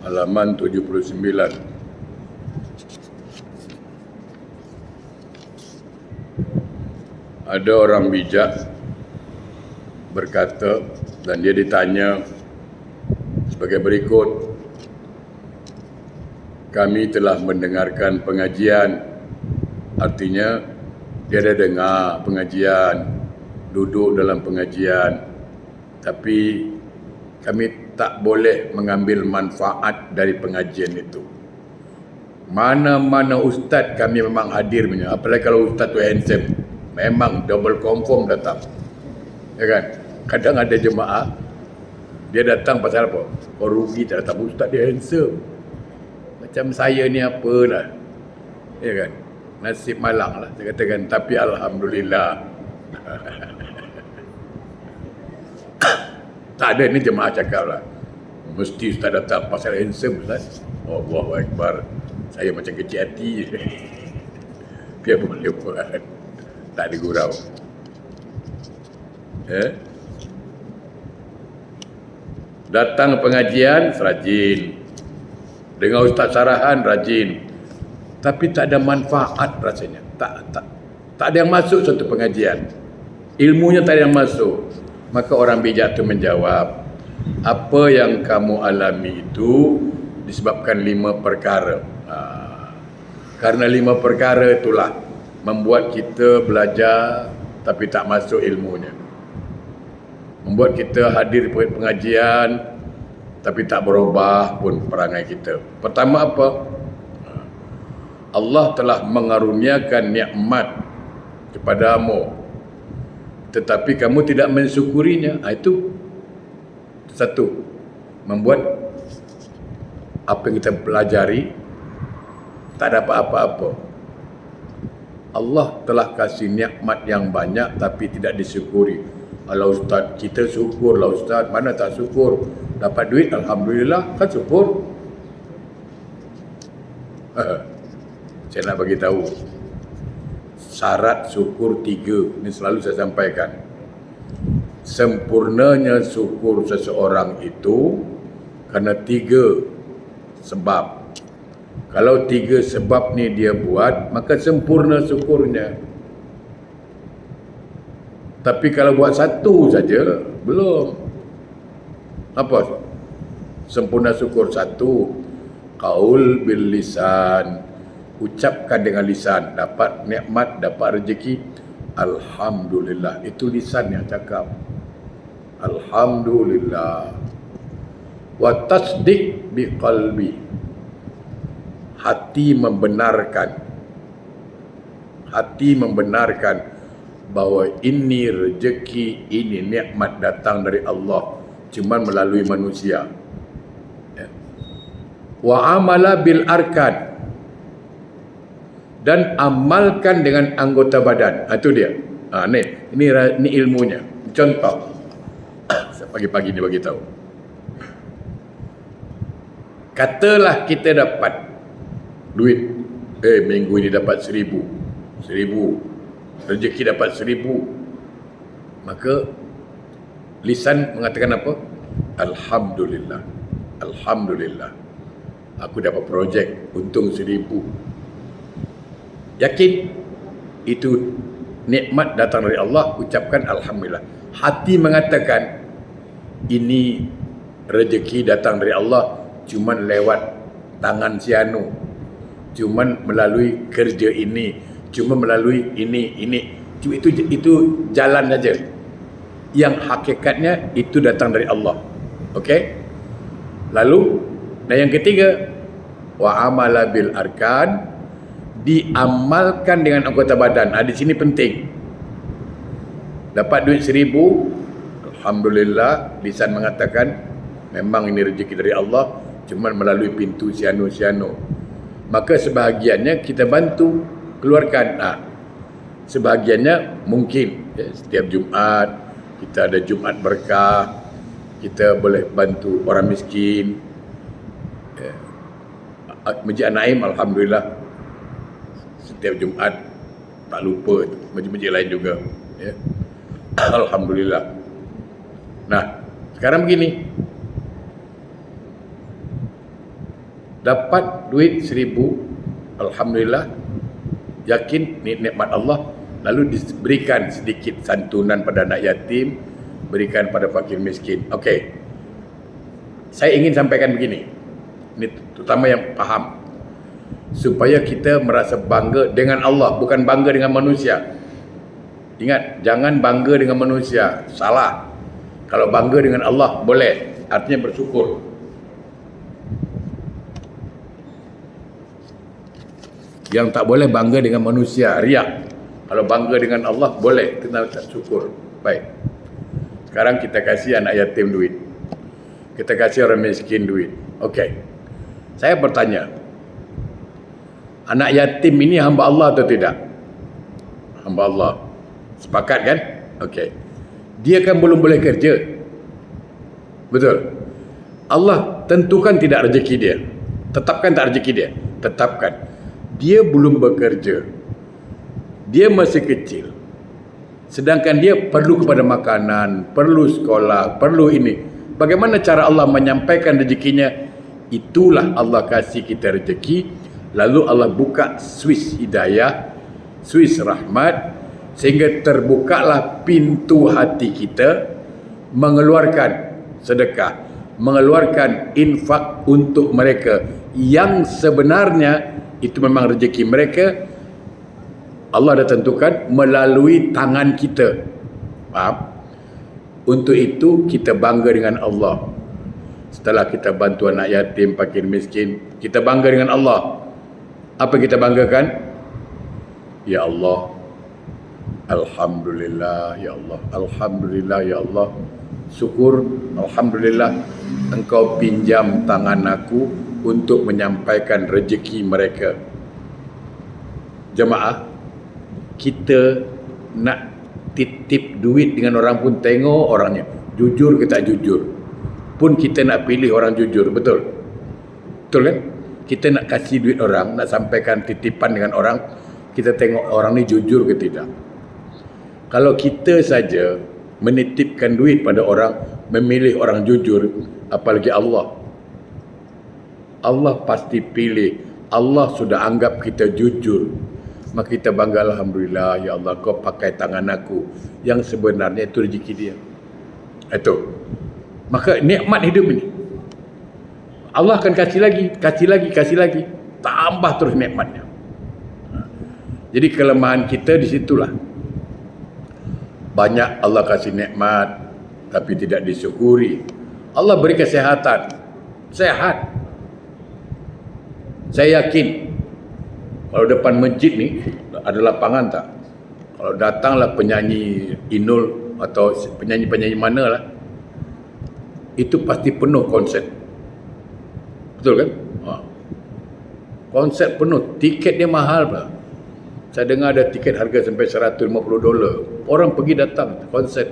halaman 79. Ada orang bijak berkata, dan dia ditanya sebagai berikut: kami telah mendengarkan pengajian. Artinya dia ada dengar pengajian, duduk dalam pengajian, tapi kami tak boleh mengambil manfaat dari pengajian itu. Mana-mana ustaz kami memang hadir punya. Apalagi kalau ustaz tu handsome, memang double confirm datang. Ya kan? Kadang ada jemaah dia datang pasal apa? Oh, rugi tak datang, ustaz dia handsome. Macam saya ni apalah. Ya kan? Nasib malang lah saya katakan. Tapi alhamdulillah. Tak ada ni jemaah cakap lah, mesti ustaz datang pasal handsome ustaz. Allahu Akbar. Saya macam kecil hati. Biar boleh buat. Tak ada gurau. Datang pengajian rajin, dengar ustaz sarahan rajin, tapi tak ada manfaat rasanya. Tak ada yang masuk satu pengajian, ilmunya tak ada yang masuk. Maka orang bijak itu menjawab, apa yang kamu alami itu disebabkan 5 perkara. Karena 5 perkara itulah membuat kita belajar tapi tak masuk ilmunya, membuat kita hadir pengajian tapi tak berubah pun perangai kita. Pertama apa? Allah telah mengaruniakan nikmat kepadamu, tetapi kamu tidak mensyukurinya. Itu satu, membuat apa yang kita pelajari tak dapat apa-apa. Allah telah kasih nikmat yang banyak tapi tidak disyukuri. Kalau ustaz, kita syukurlah ustaz, mana tak syukur. Dapat duit, alhamdulillah, kan syukur. Saya nak bagi tahu syarat syukur 3. Ini selalu saya sampaikan. Sempurnanya syukur seseorang itu kerana 3 sebab. Kalau 3 sebab ni dia buat, maka sempurna syukurnya. Tapi kalau buat 1 saja, belum. Apa? Sempurna syukur 1, qaul bil lisan, ucapkan dengan lisan, dapat nikmat, dapat rezeki, alhamdulillah. Itu lisan yang cakap, alhamdulillah. Wa tasdiq bi qalbi, hati membenarkan bahawa ini rezeki, ini nikmat datang dari Allah, cuma melalui manusia. Wa amala bil arkan, dan amalkan dengan anggota badan. Itu dia. Ini ilmunya. Contoh, pagi-pagi ni bagi tahu. Katalah kita dapat duit, minggu ini dapat 1,000, rezeki dapat 1,000, maka lisan mengatakan apa? Alhamdulillah, alhamdulillah, aku dapat projek, untung 1,000. Yakin itu nikmat datang dari Allah, ucapkan alhamdulillah. Hati mengatakan ini rezeki datang dari Allah, cuman lewat tangan si anu, cuman melalui kerja ini, cuma melalui ini. Itu jalan saja. Yang hakikatnya itu datang dari Allah. Okey? Lalu, dan yang ketiga, wa amala bil arkan, diamalkan dengan anggota badan. Di sini penting. Dapat duit 1,000, alhamdulillah, lisan mengatakan memang ini rezeki dari Allah, cuma melalui pintu siano. Maka sebahagiannya kita bantu keluarkan. Sebahagiannya mungkin setiap Jumaat kita ada Jumaat berkah, kita boleh bantu orang miskin. Masjid An-Naim alhamdulillah setiap Jumaat, tak lupa masjid-masjid lain juga, ya. Alhamdulillah. Nah, sekarang begini, Dapat duit 1,000, alhamdulillah, yakin ni nikmat Allah, lalu diberikan sedikit santunan pada anak yatim, berikan pada fakir miskin. Okey. Saya ingin sampaikan begini. Ini terutama yang faham. Supaya kita merasa bangga dengan Allah, bukan bangga dengan manusia. Ingat, jangan bangga dengan manusia, salah. Kalau bangga dengan Allah boleh, artinya bersyukur. Yang tak boleh bangga dengan manusia, riak. Kalau bangga dengan Allah boleh, kita syukur. Baik. Sekarang kita kasih anak yatim duit. Kita kasih orang miskin duit. Okey. Saya bertanya, anak yatim ini hamba Allah atau tidak? Hamba Allah. Sepakat kan? Okey. Dia kan belum boleh kerja. Betul. Allah tentukan tidak rezeki dia. Tetapkan tak rezeki dia? Tetapkan. Dia belum bekerja. Dia masih kecil. Sedangkan dia perlu kepada makanan, perlu sekolah, perlu ini. Bagaimana cara Allah menyampaikan rezekinya? Itulah Allah kasih kita rezeki. Lalu Allah buka Swiss hidayah, Swiss rahmat, sehingga terbukalah pintu hati kita mengeluarkan sedekah, mengeluarkan infak untuk mereka yang sebenarnya itu memang rezeki mereka. Allah dah tentukan melalui tangan kita. Faham? Untuk itu kita bangga dengan Allah. Setelah kita bantu anak yatim, fakir miskin, kita bangga dengan Allah. Apa kita banggakan? Ya Allah, alhamdulillah ya Allah, alhamdulillah ya Allah. Syukur, alhamdulillah Engkau pinjam tangan aku untuk menyampaikan rezeki mereka. Jemaah, kita nak titip duit dengan orang pun tengok orangnya jujur ke tak jujur. Pun kita nak pilih orang jujur, betul? Betul kan? Kita nak kasih duit orang, nak sampaikan titipan dengan orang, kita tengok orang ni jujur ke tidak. Kalau kita saja menitipkan duit pada orang, memilih orang jujur, apalagi Allah. Allah pasti pilih. Allah sudah anggap kita jujur. Maka kita bangga, alhamdulillah ya Allah, kau pakai tangan aku, yang sebenarnya itu rezeki dia. Itu. Maka nikmat hidup ini Allah akan kasih lagi, kasih lagi, kasih lagi, tambah terus nikmatnya. Jadi kelemahan kita di situlah. Banyak Allah kasih nikmat tapi tidak disyukuri. Allah beri kesehatan, sehat. Saya yakin kalau depan masjid ni ada lapangan tak? Kalau datanglah penyanyi Inul atau penyanyi-penyanyi mana lah, itu pasti penuh konsert. Betul kan? Konsert penuh, tiket dia mahal pula. Saya dengar ada tiket harga sampai $150. Orang pergi datang konsert.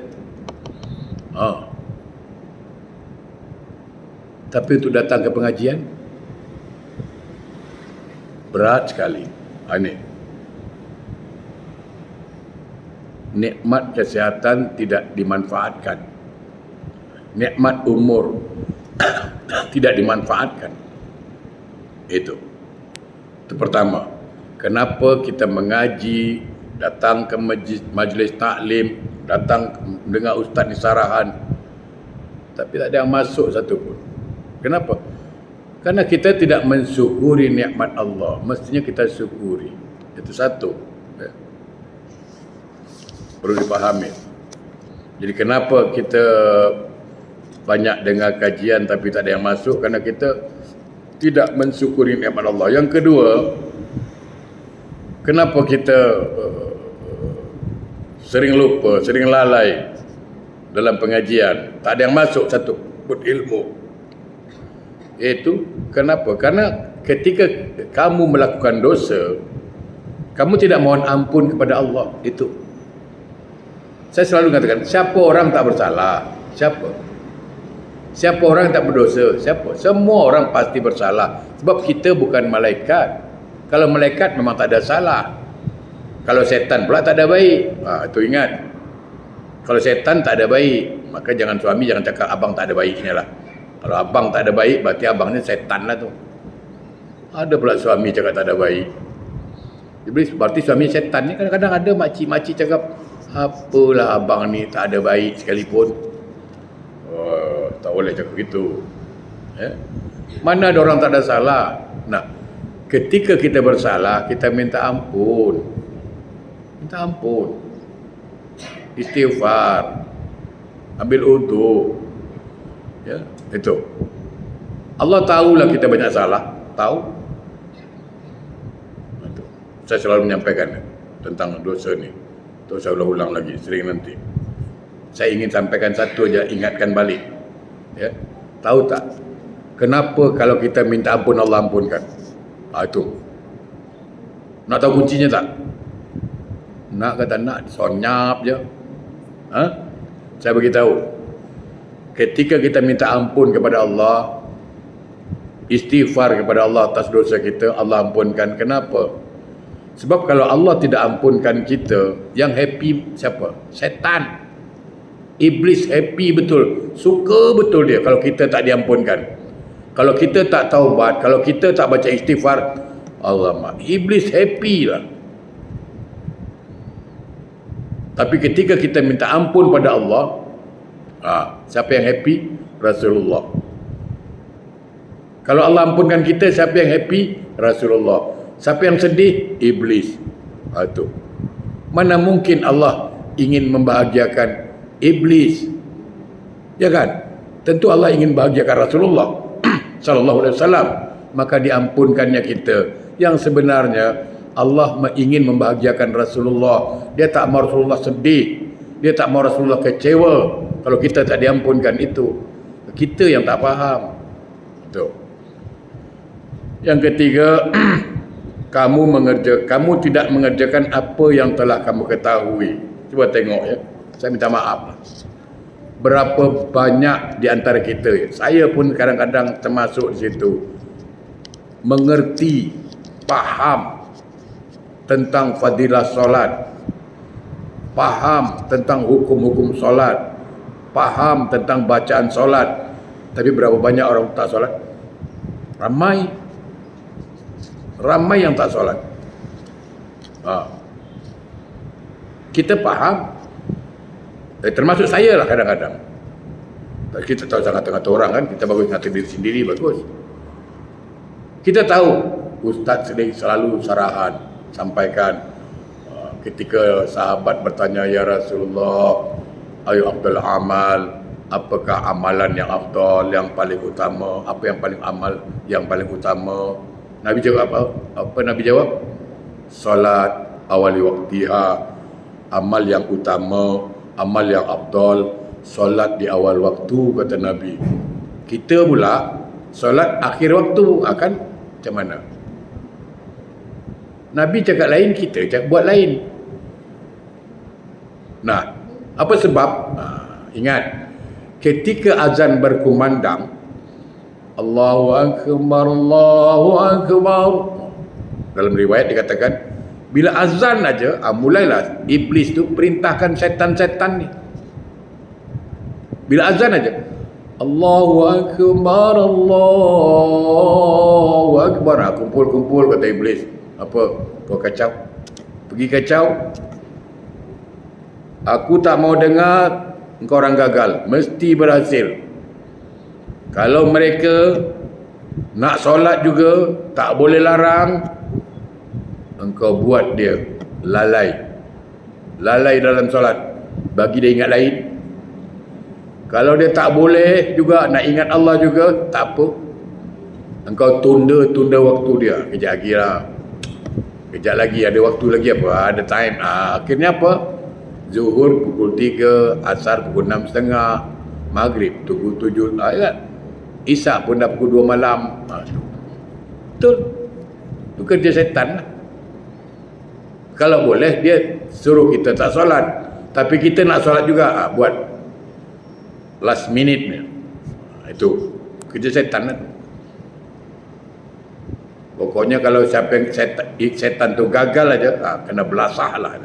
Tapi untuk datang ke pengajian berat sekali. Ini nikmat kesehatan tidak dimanfaatkan. Nikmat umur tidak dimanfaatkan. Itu pertama. Kenapa kita mengaji, datang ke majlis taklim, datang dengar ustaz ni sarahan, tapi tak ada yang masuk satu pun. Kenapa? Karena kita tidak mensyukuri nikmat Allah. Mestinya kita syukuri. Itu satu. Perlu dipahami. Jadi kenapa kita banyak dengar kajian tapi tak ada yang masuk? Karena kita tidak mensyukuri nikmat Allah. Yang kedua, kenapa kita sering lupa, sering lalai dalam pengajian? Tak ada yang masuk satu pun ilmu. Itu kenapa? Karena ketika kamu melakukan dosa, kamu tidak mohon ampun kepada Allah. Itu. Saya selalu katakan, siapa orang tak bersalah? Siapa? Siapa orang tak berdosa? Siapa? Semua orang pasti bersalah. Sebab kita bukan malaikat. Kalau malaikat memang tak ada salah. Kalau setan pula tak ada baik. Itu ingat. Kalau setan tak ada baik, maka jangan suami jangan cakap abang tak ada baiknya lah. Kalau abang tak ada baik, berarti abangnya setan lah tu. Ada pula suami cakap tak ada baik. Iblis berarti suami setan ni. Kadang-kadang ada makcik-makcik cakap, apalah abang ni tak ada baik sekalipun. Tak boleh cakap begitu. Mana ada orang tak ada salah. Nah, ketika kita bersalah, kita minta ampun. Minta ampun. Istighfar. Ambil uduk. Ya, itu. Allah tahulah kita banyak salah. Tahu. Itu. Saya selalu menyampaikan tentang dosa ni. Tak usah ulang-ulang lagi, sering nanti. Saya ingin sampaikan satu aja, ingatkan balik. Ya. Tahu tak? Kenapa kalau kita minta ampun Allah ampunkan? Itu. Nak tahu kuncinya tak? Nak kata nak, sonyap je. Saya beritahu. Ketika kita minta ampun kepada Allah, istighfar kepada Allah atas dosa kita, Allah ampunkan. Kenapa? Sebab kalau Allah tidak ampunkan kita, yang happy siapa? Setan. Iblis happy betul. Suka betul dia kalau kita tak diampunkan. Kalau kita tak taubat, kalau kita tak baca istighfar, alamak, iblis happy lah. Tapi ketika kita minta ampun pada Allah, siapa yang happy? Rasulullah. Kalau Allah ampunkan kita, siapa yang happy? Rasulullah. Siapa yang sedih? Iblis. Itu. Mana mungkin Allah ingin membahagiakan iblis? Ya kan? Tentu Allah ingin bahagiakan Rasulullah sallallahu alaihi wasallam, maka diampunkannya kita. Yang sebenarnya Allah ingin membahagiakan Rasulullah. Dia tak mau Rasulullah sedih. Dia tak mau Rasulullah kecewa kalau kita tak diampunkan itu. Kita yang tak faham. Itu. Yang ketiga, kamu tidak mengerjakan apa yang telah kamu ketahui. Cuba tengok ya. Saya minta maaf. Berapa banyak di antara kita, saya pun kadang-kadang termasuk di situ, mengerti, faham tentang fadilah solat, faham tentang hukum-hukum solat, faham tentang bacaan solat, tapi berapa banyak orang tak solat? Ramai yang tak solat. Kita faham, termasuk saya lah kadang-kadang. Kita tahu sangat tengah orang kan, kita bagus ngatur diri sendiri, bagus. Kita tahu Ustaz selalu sarahan, sampaikan ketika sahabat bertanya, ya Rasulullah, ayu afdal amal, apakah amalan yang afdal, yang paling utama, apa yang paling amal yang paling utama? Nabi jawab apa Nabi jawab? Salat awali waktiha, amal yang utama, amal yang afdal, solat di awal waktu, kata Nabi. Kita pula solat akhir waktu, akan macam mana? Nabi cakap lain, kita cakap buat lain. Nah, apa sebab? Ingat, ketika azan berkumandang, Allahu Akbar, Allahu Akbar, dalam riwayat dikatakan, bila azan aja, mulailah iblis tu perintahkan setan-setan ni. Bila azan aja, Allahu Akbar, Allahu Akbar, kumpul-kumpul, kata iblis. Apa? Kau kacau? Pergi kacau? Aku tak mau dengar engkau orang gagal. Mesti berhasil. Kalau mereka nak solat juga, tak boleh larang, engkau buat dia lalai dalam solat, bagi dia ingat lain. Kalau dia tak boleh juga nak ingat Allah juga, tak apa, engkau tunda waktu dia. Kejap lagi lah, kejap lagi, ada waktu lagi, apa, ada time. Akhirnya apa? Zuhur pukul 3, asar pukul 6.30, maghrib pukul 7, kan? Isyak pun dah pukul 2 malam. Betul. Itu kerja setan lah. Kalau boleh dia suruh kita tak solat, tapi kita nak solat juga, buat last minute ni. Itu kerja setan lah. Pokoknya kalau siapa yang setan tu gagal aja, kena belasah lah.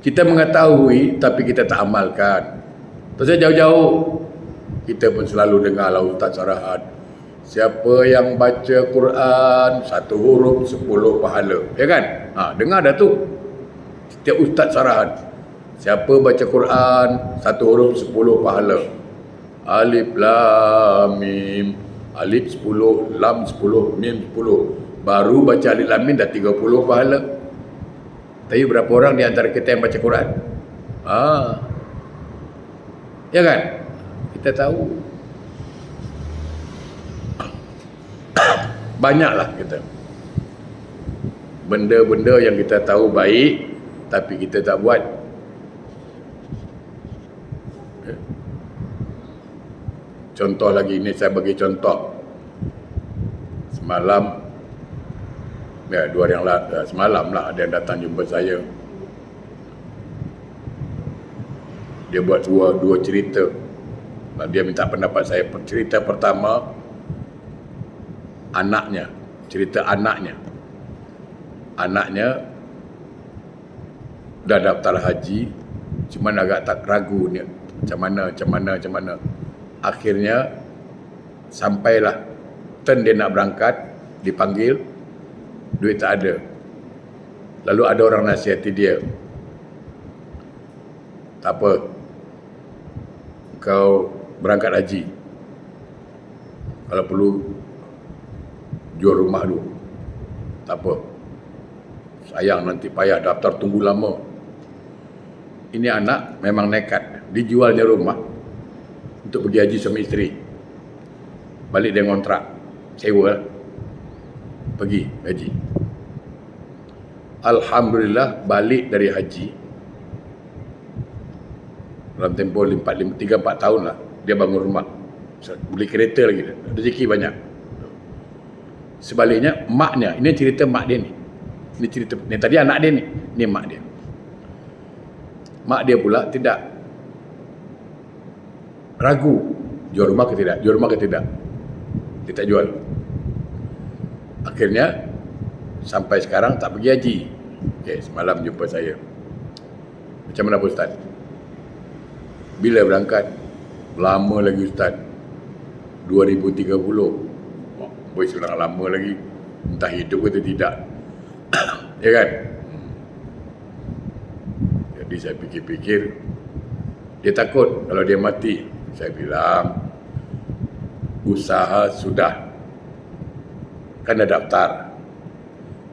Kita mengetahui tapi kita tak amalkan. Pasal jauh-jauh Kita pun selalu dengar lah Ustaz Sarahan. Siapa yang baca Quran 1 huruf 10 pahala. Ya kan? Dengar dah tu. Setiap Ustaz Sarahan. Siapa baca Quran 1 huruf 10 pahala. Alif Lam Mim. Alif 10, Lam 10, Mim 10. Baru baca Alif Lam Mim dah 30 pahala. Tapi berapa orang di antara kita yang baca Quran? Ya kan? Kita tahu. Banyaklah kita. Benda-benda yang kita tahu baik tapi kita tak buat. Contoh lagi ni, saya bagi contoh. Semalam, 2 hari yang lalu, semalam lah ada yang datang jumpa saya. Dia buat dua cerita. Dia minta pendapat saya. Cerita pertama, anaknya. Cerita anaknya. Anaknya dah daftar haji, cuma agak tak ragu ni macam mana. Akhirnya sampailah turn dia nak berangkat, dipanggil, duit tak ada. Lalu ada orang nasihati dia, tak apa, kau berangkat haji, kalau perlu jual rumah dulu, tak apa, sayang nanti payah daftar tunggu lama. Ini anak memang nekat, dijualnya rumah untuk pergi haji suami isteri. Balik dia ngontrak, sewa lah, pergi haji. Alhamdulillah balik dari haji, dalam tempoh 3-4 tahun lah dia bangun rumah, beli kereta lagi, rezeki banyak. Sebaliknya maknya, ini cerita mak dia ni. Ini cerita, ni tadi anak dia ni mak dia. Mak dia pula tidak, ragu jual rumah ke tidak. Dia tak jual. Akhirnya sampai sekarang tak pergi haji. Semalam jumpa saya. Macam mana Ustaz? Bila berangkat? Lama lagi Ustaz. 2030. Boy sebenarnya lama lagi. Entah hidup ke tidak. Ya kan? Jadi saya fikir-fikir, dia takut kalau dia mati. Saya bilang, usaha sudah, kan dah daftar.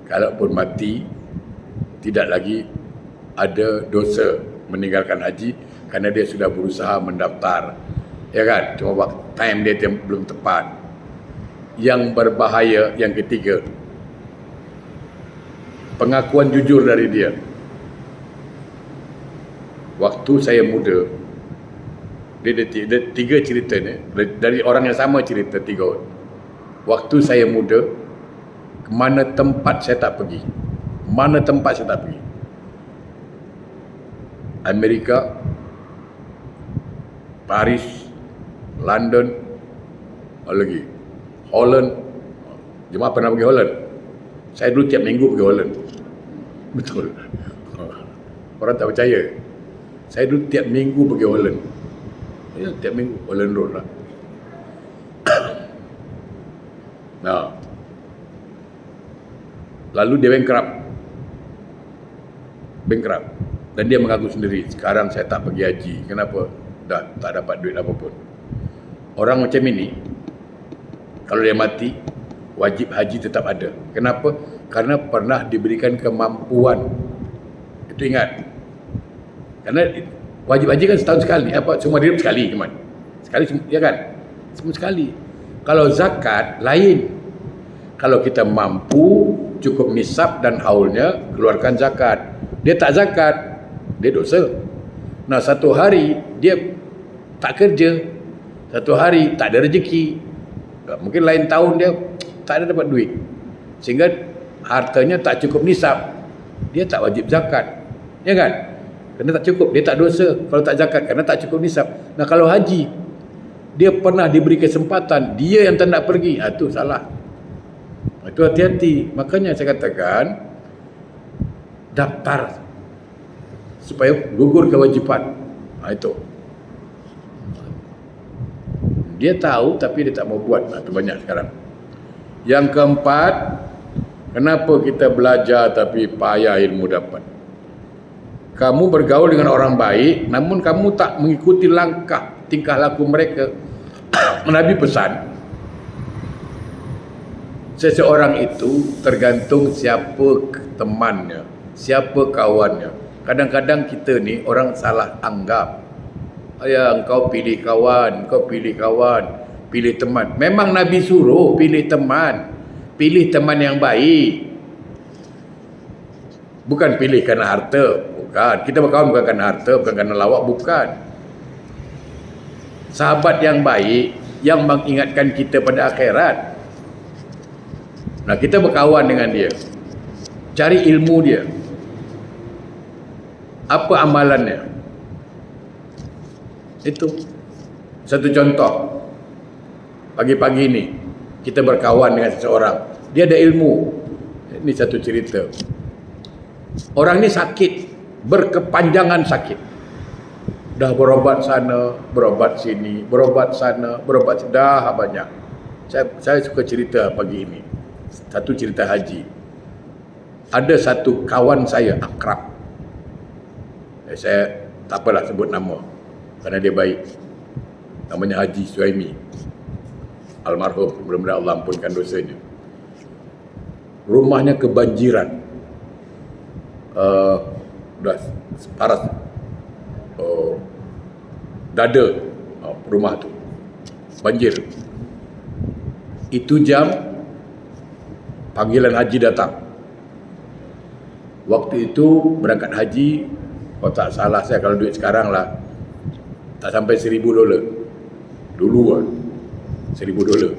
Kalaupun mati, tidak lagi ada dosa meninggalkan haji kerana dia sudah berusaha mendaftar. Ya kan? Cuma waktu time dia belum tepat. Yang berbahaya yang ketiga, pengakuan jujur dari dia. Waktu saya muda, dia ada 3 cerita ni, dari orang yang sama cerita 3 orang. Waktu saya muda, ke mana tempat saya tak pergi. Amerika, Paris, London, lagi Holland. Jemaah pernah pergi Holland? Saya dulu tiap minggu pergi Holland. Betul. Orang tak percaya. Saya dulu tiap minggu pergi Holland. Ya, tiap minggu Holland Road lah. Lalu dia bankrupt. Dan dia mengaku sendiri, sekarang saya tak pergi haji. Kenapa? Dah tak dapat duit apapun. Orang macam ini, kalau dia mati, wajib haji tetap ada. Kenapa? Karena pernah diberikan kemampuan. Itu ingat. Karena wajib haji kan setahun sekali. Semua hidup sekali cuma. Sekali, ya kan? Semua sekali. Kalau zakat, lain. Kalau kita mampu, cukup nisab dan haulnya, keluarkan zakat. Dia tak zakat, dia dosa. Nah, satu hari dia tak kerja, satu hari tak ada rezeki, mungkin lain tahun dia tak ada dapat duit, sehingga hartanya tak cukup nisab, dia tak wajib zakat. Ya kan? Kerana tak cukup, dia tak dosa kalau tak zakat kerana tak cukup nisab. Nah, kalau haji, dia pernah diberi kesempatan, dia yang tak nak pergi, itu salah. Itu hati-hati. Makanya saya katakan, daftar supaya gugur kewajipan. Itu. Dia tahu tapi dia tak mau buat. Itu banyak sekarang. Yang keempat, kenapa kita belajar tapi payah ilmu dapat? Kamu bergaul dengan orang baik, namun kamu tak mengikuti langkah tingkah laku mereka. Nabi pesan, seseorang itu tergantung siapa temannya, siapa kawannya. Kadang-kadang kita ni orang salah anggap. Ya, engkau pilih kawan, pilih teman. Memang Nabi suruh pilih teman. Pilih teman yang baik. Bukan pilih kerana harta. Bukan. Kita berkawan bukan kerana harta, bukan kerana lawak, bukan. Sahabat yang baik yang mengingatkan kita pada akhirat. Nah, kita berkawan dengan dia. Cari ilmu dia. Apa amalannya? Itu satu contoh. Pagi-pagi ini kita berkawan dengan seseorang, dia ada ilmu. Ini satu cerita. Orang ni sakit, berkepanjangan sakit. Dah berobat sana, berobat sini, berobat sana, berobat sini, dah banyak. Saya suka cerita pagi ini. Satu cerita haji. Ada satu kawan saya akrab. Saya tak apalah sebut nama, kerana dia baik. Namanya Haji Suhaimi. Almarhum, mudah-mudahan Allah ampunkan dosanya. Rumahnya kebanjiran. Dah paras. Dada rumah tu. Banjir. Itu jam panggilan haji datang. Waktu itu berangkat haji, kalau tak salah saya, kalau duit sekarang lah, tak sampai $1,000. Dulu lah, $1,000.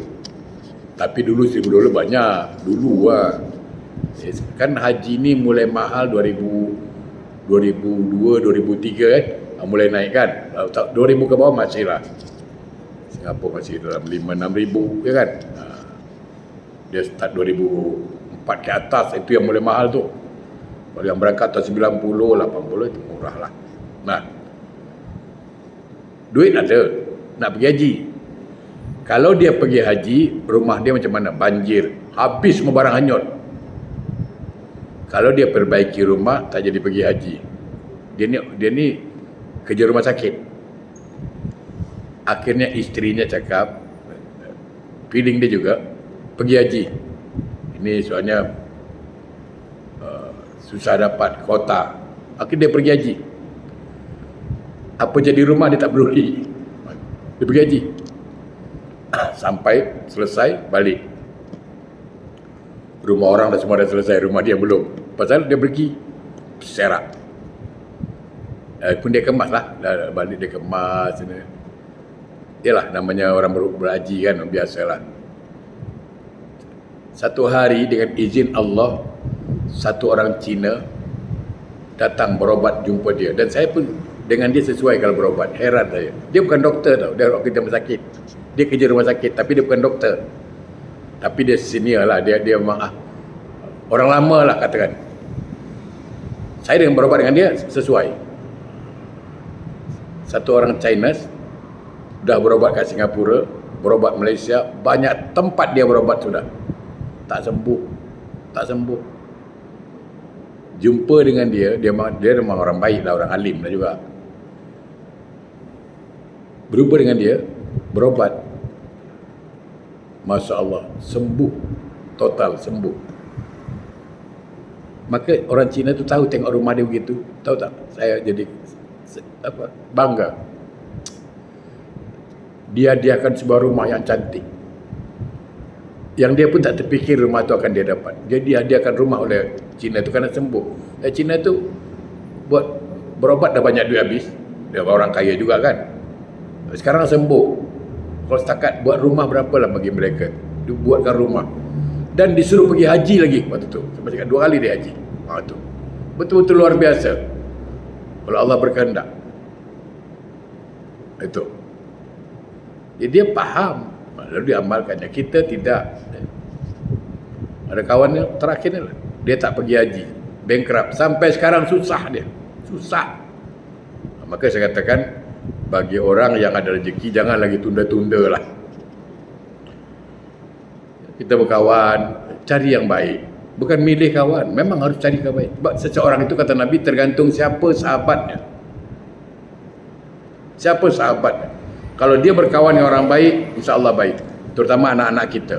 Tapi dulu $1,000 banyak. Dulu lah. Kan haji ni mulai mahal 2002, 2003 kan. Mulai naik kan. 2000 ke bawah masih lah. Singapura masih dalam 5-6 ribu, ya kan. Dia start 2004 ke atas, itu yang mulai mahal tu. Kalau yang berangkat tahun 90, 80 itu murah lah. Nah, duit ada, nak pergi haji. Kalau dia pergi haji, rumah dia macam mana? Banjir, habis semua barang hanyut. Kalau dia perbaiki rumah, tak jadi pergi haji. Dia ni kerja rumah sakit. Akhirnya isterinya cakap, feeling dia juga, pergi haji. Ini soalnya susah dapat kota. Akhirnya dia pergi haji. Apa jadi rumah dia tak peduli. Dia pergi haji. Sampai selesai balik. Rumah orang dah semua dah selesai, rumah dia belum. Pasal dia pergi serak. Pun dia kemas lah. Dah balik dia kemas. Yalah, namanya orang berhaji kan, biasalah. Satu hari dengan izin Allah, satu orang Cina datang berobat jumpa dia. Dan saya pun dengan dia sesuai kalau berobat. Heran saya. Dia bukan doktor tau. Dia kerja rumah sakit. Dia kerja rumah sakit tapi dia bukan doktor. Tapi dia senior lah. Dia memang orang lama lah katakan. Saya dengan berobat dengan dia sesuai. Satu orang Chinese dah berobat kat Singapura, berobat Malaysia, banyak tempat dia berobat sudah. Tak sembuh. Jumpa dengan dia memang orang baik lah, orang alim lah juga. Berjumpa dengan dia, berobat. Masya Allah, sembuh. Total sembuh. Maka orang Cina tu tahu tengok rumah dia begitu. Tahu tak? Saya jadi bangga. Dia hadiahkan sebuah rumah yang cantik. Yang dia pun tak terfikir rumah tu akan dia dapat. Dia dihadiahkan rumah oleh Cina tu kerana sembuh. Cina tu buat berobat dah banyak duit habis. Dia orang kaya juga kan. Sekarang sembuh. Kalau setakat buat rumah berapalah bagi mereka. Dia buatkan rumah. Dan disuruh pergi haji lagi waktu tu. Sampai cakap 2 kali dia haji. Tu. Betul-betul luar biasa. Kalau Allah berkehendak. Itu. Jadi dia faham. Lalu diamalkannya. Kita tidak. Ada kawannya terakhir ni lah. Dia tak pergi haji. Bankrupt. Sampai sekarang susah dia. Susah. Maka saya katakan, bagi orang yang ada rezeki jangan lagi tunda-tunda lah. Kita berkawan, cari yang baik. Bukan milih kawan, memang harus cari yang baik. Sebab seseorang itu kata Nabi tergantung siapa sahabatnya. Siapa sahabatnya. Kalau dia berkawan dengan orang baik, insya-Allah baik. Terutama anak-anak kita.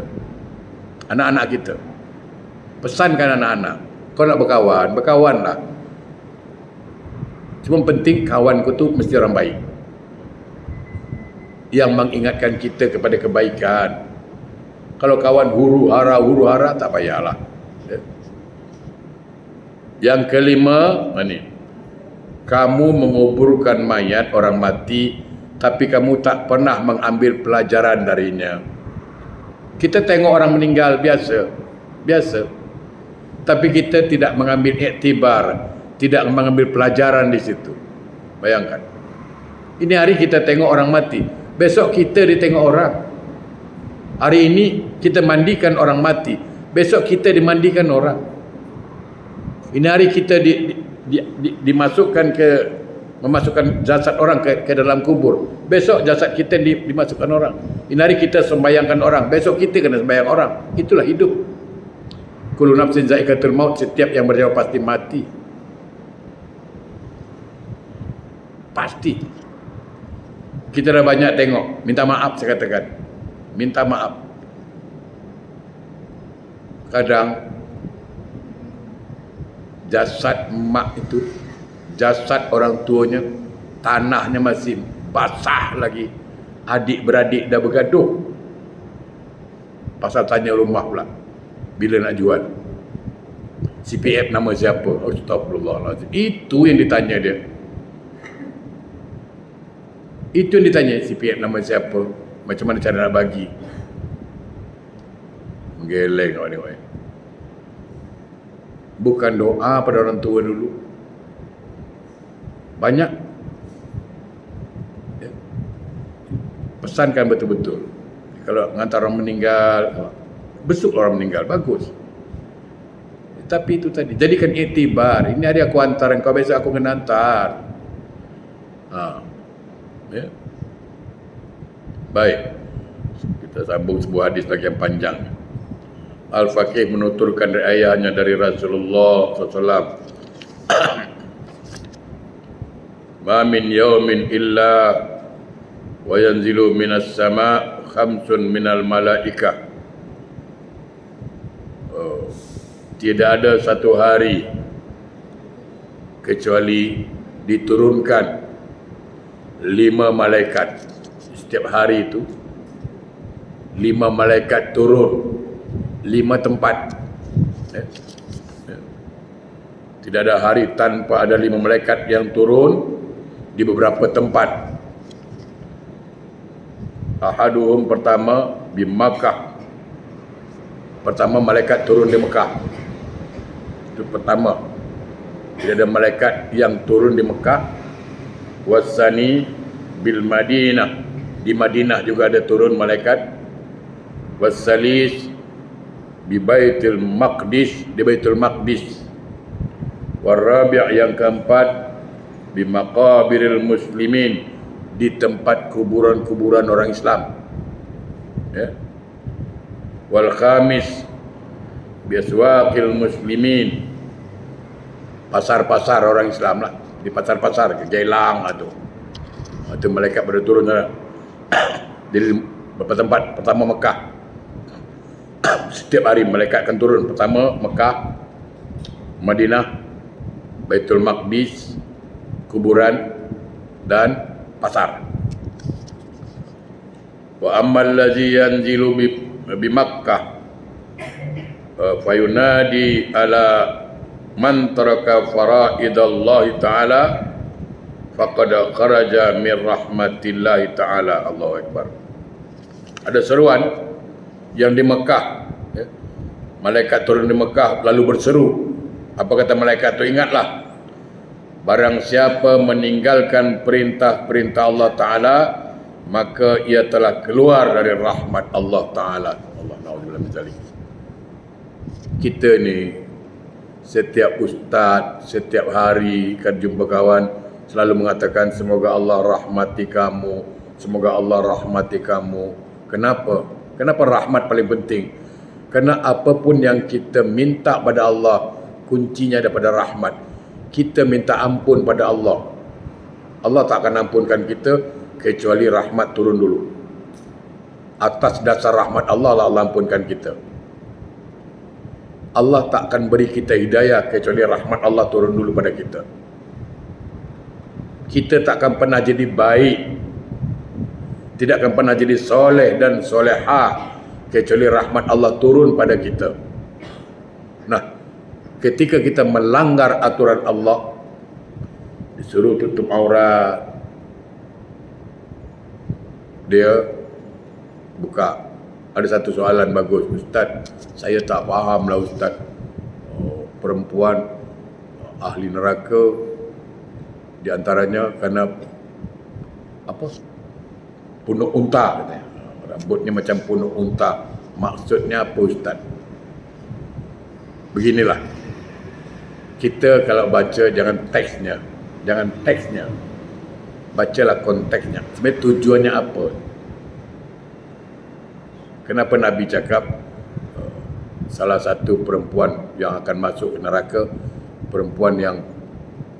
Anak-anak kita. Pesankan anak-anak, kau nak berkawan, berkawanlah. Cuma penting kawanku tu mesti orang baik. Yang mengingatkan kita kepada kebaikan. Kalau kawan huru-hara tak payahlah. Yang kelima, ini. Kamu menguburkan mayat orang mati tapi kamu tak pernah mengambil pelajaran darinya. Kita tengok orang meninggal biasa. Tapi kita tidak mengambil iktibar, tidak mengambil pelajaran di situ. Bayangkan. Ini hari kita tengok orang mati, besok kita ditengok orang. Hari ini kita mandikan orang mati, besok kita dimandikan orang. Ini hari kita memasukkan jasad orang ke dalam kubur. Besok jasad kita dimasukkan orang. Ini hari kita sembayangkan orang, besok kita kena sembayang orang. Itulah hidup. Kullu nafsin za'iqatul maut, setiap yang bernyawa pasti mati. Pasti. Kita dah banyak tengok, minta maaf saya katakan. Minta maaf. Kadang jasad mak itu, jasad orang tuanya, tanahnya masih basah lagi. Adik-beradik dah bergaduh. Pasal tanya rumah pula. Bila nak jual? CPF nama siapa? Astagfirullahaladzim. Itu yang ditanya dia. Itu yang ditanya, CPF nama siapa? Macam mana cara nak bagi? Menggeleng awak ni. Bukan doa pada orang tua dulu. Banyak. Ya. Pesankan betul-betul. Kalau mengantar orang meninggal, besuk orang meninggal, bagus. Tapi itu tadi, jadikan iktibar. Ini hari aku hantar engkau, besok aku kena hantar. Ya. Baik. Kita sambung sebuah hadis lagi yang panjang. Al-Faqih menuturkan dari ayahnya dari Rasulullah SAW. Ma min yawmin illa wa yanzilu minas sama' khamsun minal malaikah. Tidak ada satu hari kecuali diturunkan 5 malaikat. Setiap hari itu 5 malaikat turun 5 tempat. Tidak ada hari tanpa ada 5 malaikat yang turun di beberapa tempat. Ahaduhum, pertama di Makkah. Pertama malaikat turun di Mekah. Itu pertama. Tidak ada malaikat yang turun di Mekah. Wasani bil Madinah. Di Madinah juga ada turun malaikat. Wasalis bi Baitul Maqdis, di Baitul Maqdis. Warabi' yang keempat bi maqabiril muslimin, di tempat kuburan-kuburan orang Islam. Ya. Wal khamis bi aswaqil muslimin, pasar-pasar orang Islam lah, di pasar-pasar ke Jailang atau malaikat pada turun di beberapa tempat. Pertama Mekah. Setiap hari malaikat akan turun. Pertama Mekah, Madinah, Baitul Maqdis, kuburan dan pasar. Wa ammal ladzi yanzilu bi Makkah fayunadi ala man taraka faraidallahi ta'ala faqad kharaja min rahmatillahi ta'ala. Allahu Akbar. Ada seruan yang di Mekah, ya. Malaikat turun di Mekah lalu berseru. Apa kata malaikat itu? Ingatlah, barang siapa meninggalkan perintah-perintah Allah Ta'ala, maka ia telah keluar dari rahmat Allah Ta'ala. Allah na'udzubillah min zalik. Kita ni setiap ustaz, setiap hari kan jumpa kawan, selalu mengatakan semoga Allah rahmati kamu, semoga Allah rahmati kamu. Kenapa? Kenapa rahmat paling penting? Kerana apapun yang kita minta pada Allah, kuncinya daripada rahmat. Kita minta ampun pada Allah, Allah tak akan ampunkan kita kecuali rahmat turun dulu. Atas dasar rahmat Allah ampunkan kita. Allah tak akan beri kita hidayah kecuali rahmat Allah turun dulu pada kita. Kita tak akan pernah jadi baik, tidak akan pernah jadi soleh dan solehah kecuali rahmat Allah turun pada kita. Nah, ketika kita melanggar aturan Allah, disuruh tutup aurat, dia buka. Ada satu soalan bagus, Ustaz, saya tak faham lah Ustaz, perempuan ahli neraka di antaranya kerana apa? Punuk unta katanya. Rambutnya macam punuk unta. Maksudnya apa Ustaz? Beginilah. Kita kalau baca jangan teksnya. Jangan teksnya. Bacalah konteksnya. Sebenarnya tujuannya apa? Kenapa Nabi cakap salah satu perempuan yang akan masuk ke neraka, perempuan yang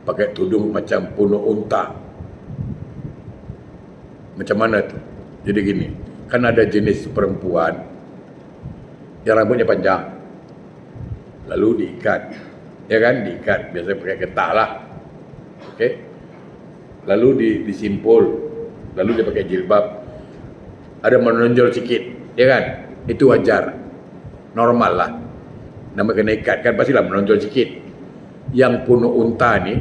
pakai tudung macam punuk unta. Macam mana tu? Jadi gini, kan ada jenis perempuan yang rambutnya panjang, lalu diikat, ya kan, diikat, biasanya pakai getah lah, okey, lalu disimpul, lalu dia pakai jilbab, ada menonjol sikit, ya kan, itu wajar, normal lah, nama kena ikat kan pastilah menonjol sikit. Yang punuk unta ni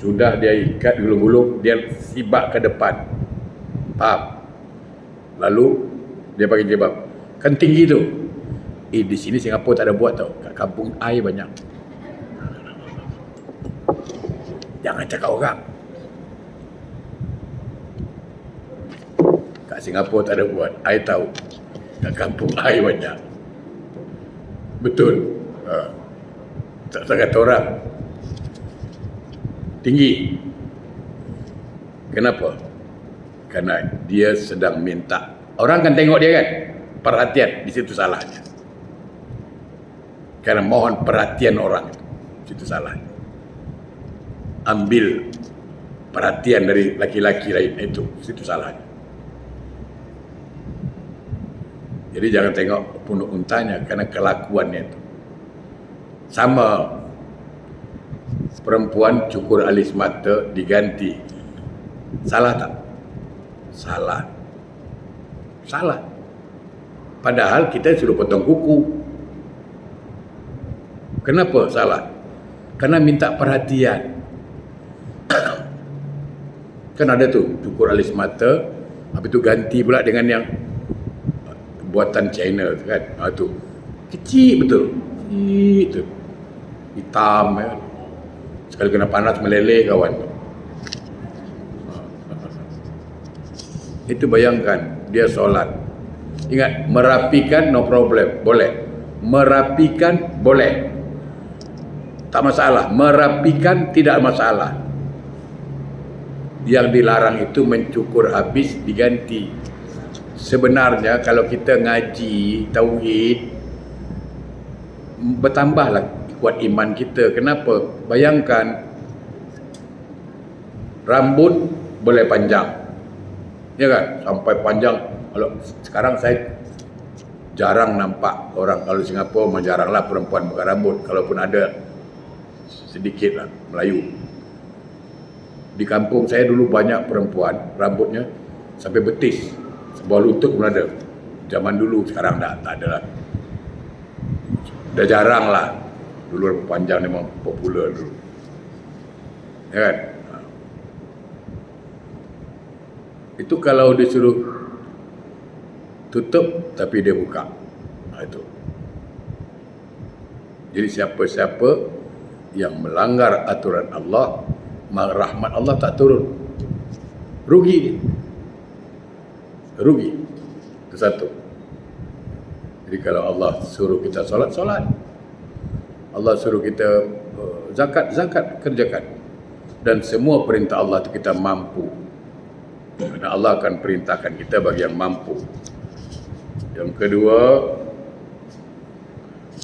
sudah dia ikat gulung-gulung, dia sibak ke depan, faham? Lalu dia pakai jilbab, kan tinggi tu. Di sini Singapura tak ada buat tau, kat kampung air banyak. Jangan cakap orang. Kat Singapura tak ada buat, I tahu. Kat kampung air banyak. Betul. Tak kata orang. Tinggi. Kenapa? Kerana dia sedang minta. Orang kan tengok dia kan, perhatian, di situ salahnya. Kerana mohon perhatian orang, di situ salahnya. Ambil perhatian dari laki-laki lain, itu, di situ salahnya. Jadi jangan tengok punuk untanya, kerana kelakuannya itu. Sama perempuan cukur alis mata diganti. Salah tak? Salah. Salah. Padahal kita suruh potong kuku. Kenapa salah? Karena minta perhatian. Kan ada tu cukur alis mata, habis tu ganti pula dengan yang buatan China kan. Tu kecil betul. Itu hitam ya. Sekali kena panas meleleh kawan. Itu bayangkan dia solat. Ingat, merapikan no problem, boleh. Merapikan boleh, tak masalah. Merapikan tidak masalah. Yang dilarang itu mencukur habis diganti. Sebenarnya kalau kita ngaji tauhid, bertambahlah kuat iman kita. Kenapa? Bayangkan rambut boleh panjang, ya kan, sampai panjang. Kalau sekarang saya jarang nampak orang, kalau Singapura memang jarang lah perempuan pakai rambut, kalaupun ada sedikit lah Melayu. Di kampung saya dulu banyak perempuan rambutnya sampai betis, sebuah lutut pun ada. Zaman dulu, sekarang tak ada lah, dah jarang lah. Dulu rambut panjang memang popular dulu, ya kan. Itu kalau disuruh tutup tapi dia buka, itu. Jadi siapa-siapa yang melanggar aturan Allah, rahmat Allah tak turun, rugi dia. Rugi. Itu satu. Jadi kalau Allah suruh kita solat, solat. Allah suruh kita zakat, zakat, kerjakan. dan semua perintah Allah itu kita mampu. Kerana Allah akan perintahkan kita bagi yang mampu. Yang kedua,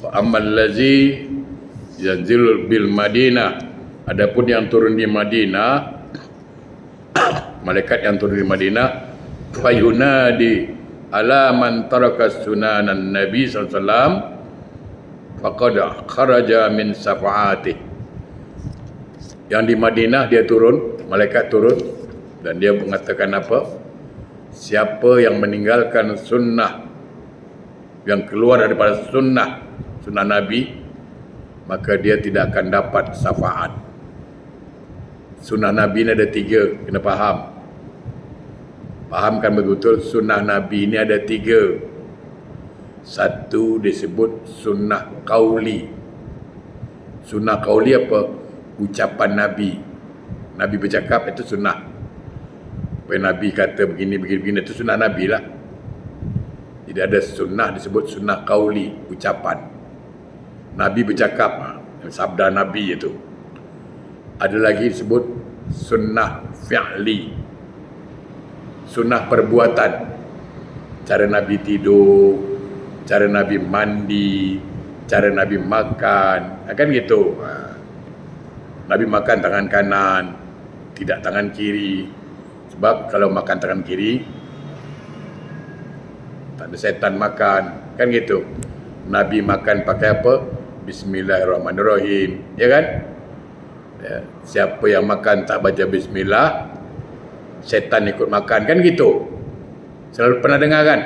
fa ammal ladzi yanzilul bil Madinah, adapun yang turun di Madinah, malaikat yang turun di Madinah, fayunadi ala man taraka sunanan Nabi sallallahu alaihi wasallam faqad kharaja min safa'ati. Yang di Madinah dia turun, malaikat turun, dan dia mengatakan apa? Siapa yang meninggalkan sunnah, yang keluar daripada sunnah Nabi, maka dia tidak akan dapat syafaat. Sunnah Nabi ini ada 3, kena faham. Fahamkan betul, sunnah Nabi ini ada 3. Satu disebut sunnah qauli. Sunnah qauli apa? Ucapan Nabi. Nabi bercakap, itu sunnah. Nabi kata begini, itu sunnah Nabi lah. Jadi ada sunnah disebut sunnah qauli, ucapan. Nabi bercakap, sabda Nabi itu. Ada lagi disebut sunnah fi'li, sunnah perbuatan. Cara Nabi tidur, cara Nabi mandi, cara Nabi makan, kan gitu. Nabi makan tangan kanan, tidak tangan kiri. Sebab kalau makan tangan kiri, tak ada setan makan, kan gitu. Nabi makan pakai apa? Bismillahirrahmanirrahim, ya kan? Ya, siapa yang makan tak baca bismillah, setan ikut makan, kan gitu. Selalu pernah dengar kan?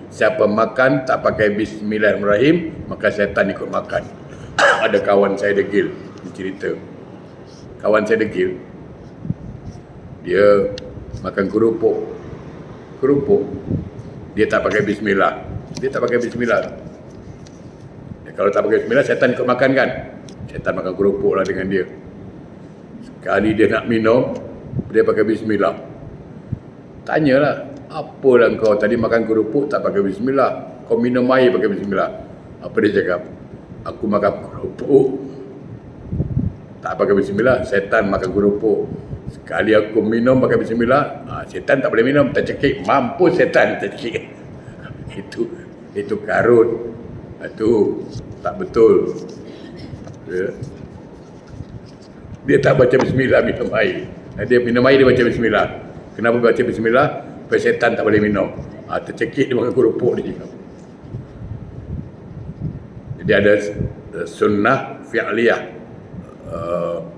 Siapa makan tak pakai bismillahirrahmanirrahim, maka setan ikut makan. Ada kawan saya degil, cerita. Kawan saya degil, dia makan kerupuk. Dia tak pakai bismillah. Ya, kalau tak pakai bismillah, setan ikut makan kan? Setan makan kerupuk lah dengan dia. Sekali dia nak minum, dia pakai bismillah. Tanyalah, apalah kau tadi makan kerupuk tak pakai bismillah, kau minum air pakai bismillah. Apa dia cakap? Aku makan kerupuk tak pakai bismillah, setan makan kerupuk. Sekali aku minum pakai bismillah, setan tak boleh minum, tercekik. Mampus setan tercekik. Itu karut. Itu tak betul. Dia tak baca bismillah minum air. Dia minum air, dia baca bismillah. Kenapa baca bismillah? Supaya setan tak boleh minum. Tercekik dia makan kerupuk dia. Jadi ada sunnah fi'liyah,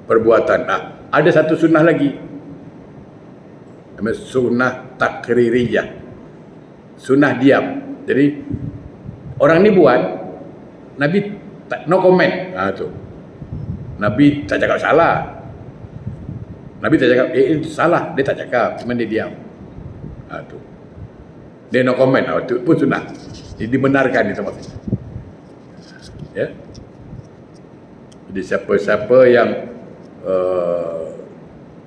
perbuatan. Ada satu sunnah lagi, namanya sunnah takririyah, sunnah diam. Jadi orang ni buat, Nabi tak, no comment. Tu Nabi tak cakap salah, Nabi tak cakap itu salah, dia tak cakap, cuma dia diam. Tu dia no comment. Itu pun sunnah, jadi dibenarkan itu maksudnya. Ya. Jadi siapa-siapa yang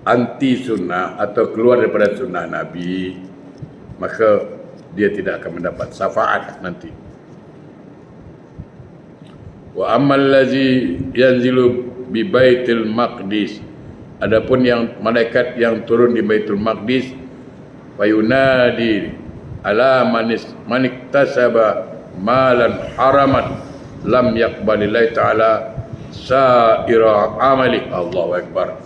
anti sunnah atau keluar daripada sunnah Nabi, maka dia tidak akan mendapat syafaat nanti. Wa ammal ladzi yanzilu bi Baitul Maqdis, adapun yang malaikat yang turun di Baitul Maqdis, fayunadi ala maniktasaba malan haraman lam yaqbalillahi ta'ala sa'ira amali. Allahu Akbar.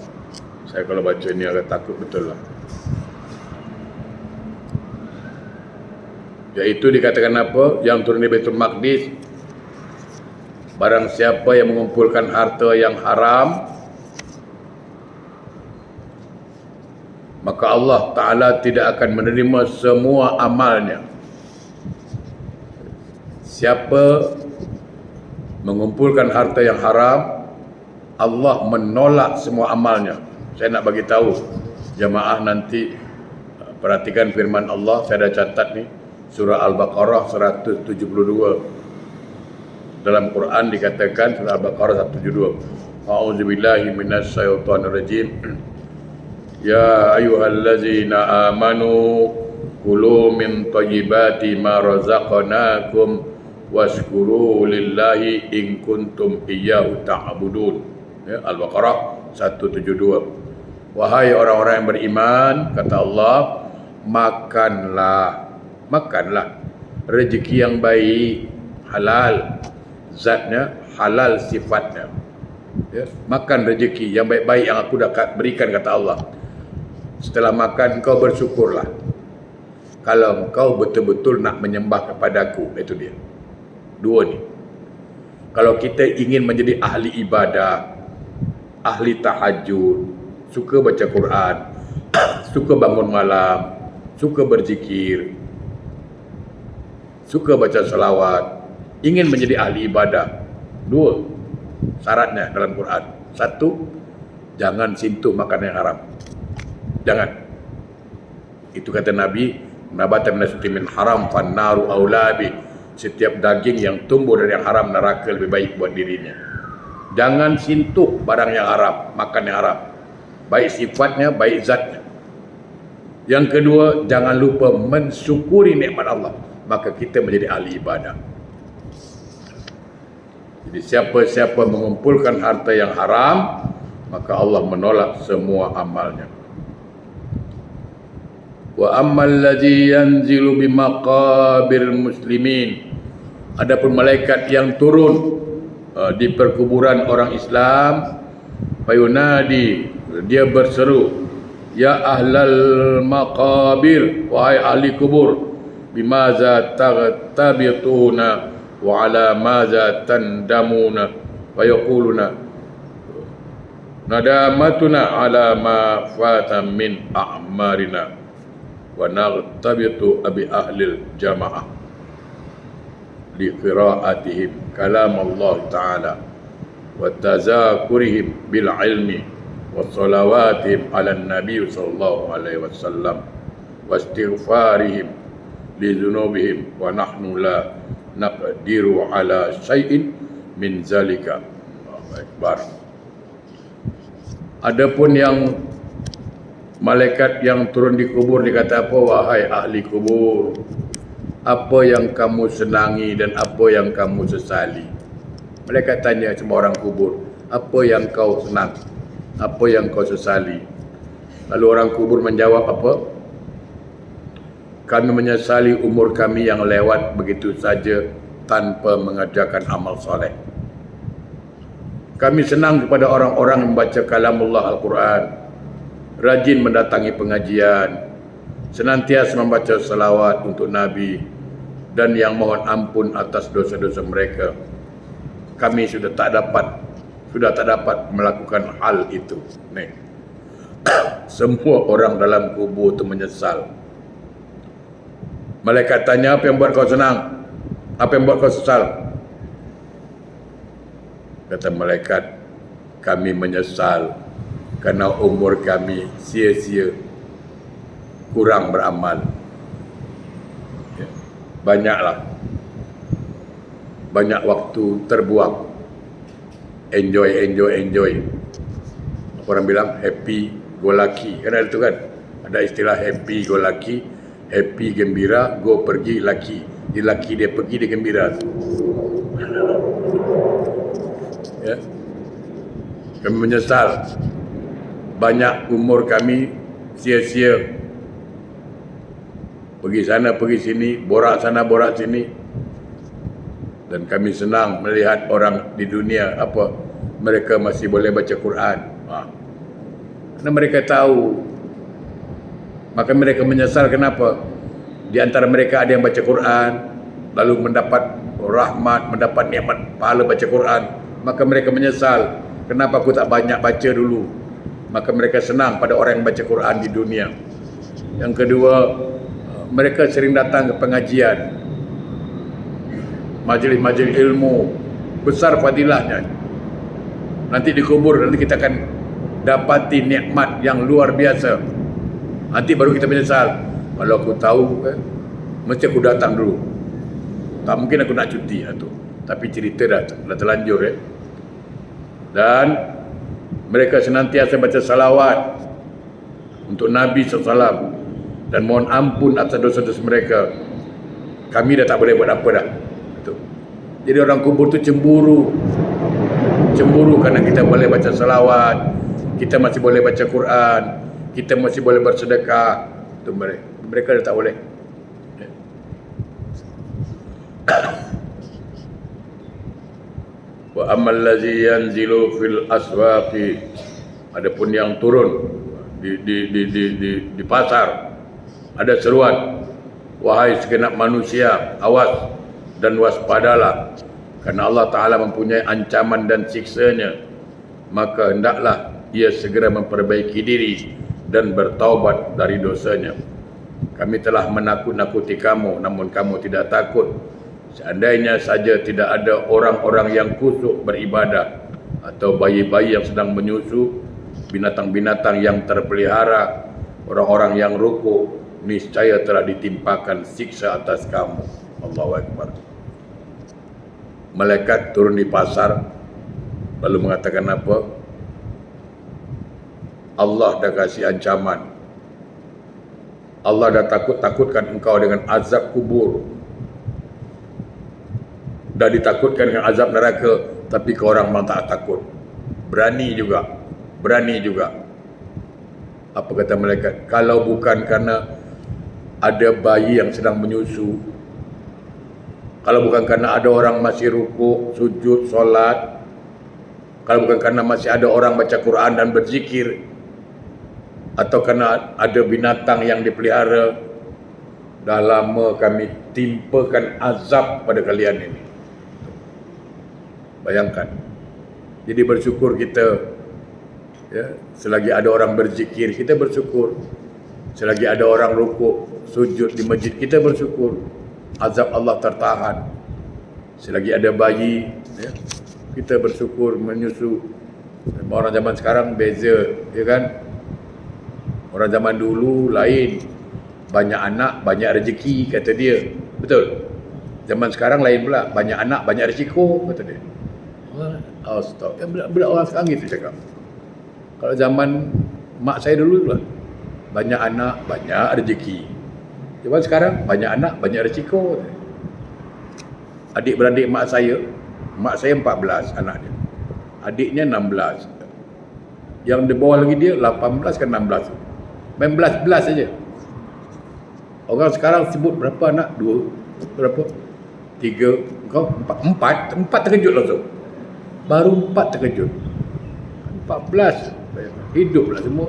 Saya kalau baca ni agak takut betul lah. Iaitu dikatakan apa? Yang turun di Baitul Maqdis, barang siapa yang mengumpulkan harta yang haram, maka Allah Ta'ala tidak akan menerima semua amalnya. Siapa mengumpulkan harta yang haram, Allah menolak semua amalnya. Saya nak bagi tahu jamaah nanti, perhatikan firman Allah, saya dah catat ni, surah Al-Baqarah 172. Dalam Quran dikatakan, surah Al-Baqarah 172, a'udzubillahi minasyaitonirrajim. Ya ayyuhallazina amanu kulu min thayyibati ma razaqnakum washkuru lillahi in kuntum iyyahu ta'budun. Ya, Al-Baqarah 172. Wahai orang-orang yang beriman, kata Allah, makanlah rezeki yang baik, halal zatnya, halal sifatnya. Ya, makan rezeki yang baik-baik yang aku dah berikan, kata Allah. Setelah makan kau bersyukurlah. Kalau kau betul-betul nak menyembah kepadaku, itu dia. Dua ni. Kalau kita ingin menjadi ahli ibadah, ahli tahajud, suka baca Quran, suka bangun malam, suka berzikir, suka baca salawat, ingin menjadi ahli ibadah, dua syaratnya dalam Quran. Satu, jangan sentuh makanan yang haram. Jangan. Itu kata Nabi, nabata minasuti min haram fannaru aulabi. Setiap daging yang tumbuh dari yang haram, neraka lebih baik buat dirinya. Jangan sentuh barang yang haram, makan yang haram, baik sifatnya, baik zatnya. Yang kedua, jangan lupa mensyukuri nikmat Allah, maka kita menjadi ahli ibadah. Jadi siapa-siapa mengumpulkan harta yang haram, maka Allah menolak semua amalnya. Wa ammal ladzi yanzilu bi maqabir muslimin. Adapun malaikat yang turun di perkuburan orang Islam, fayunadi, dia berseru, ya ahlal maqabir, wahai ahli kubur, bimaza taghtabituna wa ala maza tandamuna, wa yaquluna nadamatuna ala ma fata min a'marina wa naghtabitu abi ahlil jamaah li qira'atihim kalam Allah Ta'ala wa tazakurihim bil ilmi wa salawatihim ala nabi sallallahu alaihi wasallam wa istighfarihim li dhunubihim wa nahnu la naqdiru ala syai'in min zalika. Allahu Akbar. Adapun yang malaikat yang turun di kubur dikata apa? Wahai ahli kubur, apa yang kamu senangi dan apa yang kamu sesali? Malaikat tanya semua orang kubur, apa yang kau senang? Apa yang kau sesali? Lalu orang kubur menjawab apa? Kami menyesali umur kami yang lewat begitu saja tanpa mengerjakan amal soleh. Kami senang kepada orang-orang membaca kalamullah Al-Quran, rajin mendatangi pengajian, senantiasa membaca salawat untuk Nabi, dan yang mohon ampun atas dosa-dosa mereka. Kami sudah tak dapat melakukan hal itu. Nih. Semua orang dalam kubur itu menyesal. Malaikat tanya, apa yang buat kau senang? Apa yang buat kau sesal? Kata malaikat, kami menyesal kerana umur kami sia-sia, kurang beramal. Ya. Banyak waktu terbuang. Enjoy. Orang bilang happy go lucky. Kan ada itu kan? Ada istilah happy go lucky, happy gembira, go pergi lucky. Dia lucky, dia pergi, dia gembira. Ya. Kami menyesal. Banyak umur kami sia-sia. Pergi sana, pergi sini, borak sana, borak sini. Dan kami senang melihat orang di dunia mereka masih boleh baca Quran. Karena mereka tahu. Maka mereka menyesal kenapa? Di antara mereka ada yang baca Quran, lalu mendapat rahmat, mendapat nikmat pahala baca Quran. Maka mereka menyesal, kenapa aku tak banyak baca dulu? Maka mereka senang pada orang yang baca Quran di dunia. Yang kedua, mereka sering datang ke pengajian, majlis-majlis ilmu, besar fadilahnya. Nanti dikubur, nanti kita akan dapati nikmat yang luar biasa. Nanti baru kita menyesal. Kalau aku tahu, mesti aku datang dulu. Tak mungkin aku nak cuti tu. Tapi cerita dah terlanjur. Dan mereka senantiasa baca salawat untuk Nabi SAW dan mohon ampun atas dosa-dosa mereka. Kami dah tak boleh buat apa dah. Jadi orang kubur tu cemburu kerana kita boleh baca salawat, kita masih boleh baca Quran, kita masih boleh bersedekah. Itu mereka dah tak boleh. Wa ammal ladzi yanzilu fil aswaqi, adapun yang turun di pasar, ada seruan, wahai segenap manusia, awas dan waspadalah, kerana Allah Ta'ala mempunyai ancaman dan siksanya, maka hendaklah ia segera memperbaiki diri dan bertaubat dari dosanya. Kami telah menakut-nakuti kamu, namun kamu tidak takut. Seandainya saja tidak ada orang-orang yang kusuk beribadah, atau bayi-bayi yang sedang menyusu, binatang-binatang yang terpelihara, orang-orang yang rukuk, niscaya telah ditimpakan siksa atas kamu. Allahu Akbar. Malaikat turun di pasar, lalu mengatakan apa? Allah dah kasih ancaman. Allah dah takutkan engkau dengan azab kubur. Dah ditakutkan dengan azab neraka, tapi kau orang memang tak takut. Berani juga. Apa kata malaikat? Kalau bukan kerana ada bayi yang sedang menyusu, kalau bukan kerana ada orang masih rukuk, sujud, solat, kalau bukan kerana masih ada orang baca Quran dan berzikir, atau kerana ada binatang yang dipelihara, dah lama kami timpakan azab pada kalian ini. Bayangkan. Jadi bersyukur kita, ya, selagi ada orang berzikir, kita bersyukur. Selagi ada orang rukuk, sujud di masjid, kita bersyukur. Azab Allah tertahan. Selagi ada bayi, ya, kita bersyukur menyusu. Orang zaman sekarang beza, ya kan? Orang zaman dulu lain, banyak anak, banyak rezeki, kata dia. Betul? Zaman sekarang lain pula, banyak anak, banyak risiko, kata dia. Astagfirullah. Bila orang sekarang gitu cakap. Kalau zaman mak saya dulu pula, banyak anak, banyak rezeki. Zaman sekarang, banyak anak, banyak risiko. Adik-beradik mak saya 14 anak dia. Adiknya 16. Yang di bawah lagi dia 18 ke 16. Main belas saja. Orang sekarang sebut berapa anak? 2, berapa? 3, kau 4 terkejut langsung. Baru 4 terkejut. 14. Hiduplah semua.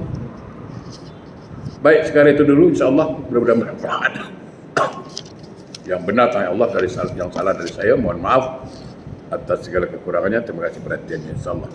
Baik, sekarang itu dulu, insya-Allah mudah-mudahan bermanfaat. Yang benar tanya Allah, dari yang salah dari saya, mohon maaf atas segala kekurangannya. Terima kasih perhatiannya, insya-Allah.